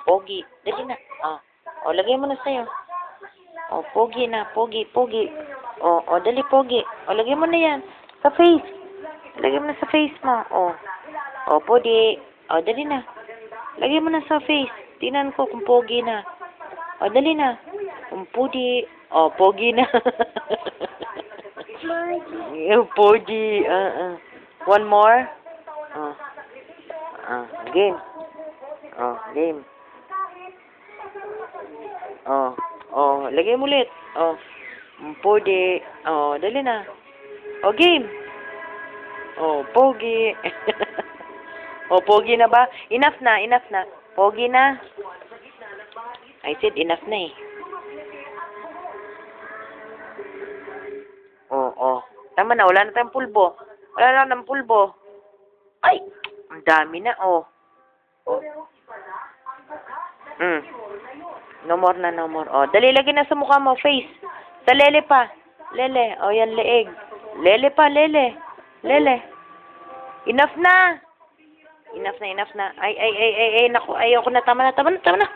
pogi. Dali na. Lagay mo na sa'yo. Pogi na. Pogi. Dali, pogi. Lagay mo na yan. Sa face. Lagay mo na sa face mo. Pogi. Dali na. Lagay mo na sa face. Tingnan ko kung pogi na. Dali na. Kung pogi. Pogi na. Pogi. One more. Game. Game. Lagay mo ulit. Pogi. Dali na. Game. Pogi. Pogi na ba? Enough na. Pogi na. I said enough na eh. Tama na, wala na tayong pulbo. Wala na ng pulbo. Ay! Ang dami na, No more na. Dali, lagay na sa mukha mo, face. Sa lele pa. Lele. Yan, leeg. Lele pa, lele. Enough na. Ay, naku, ayoko na. Tama na.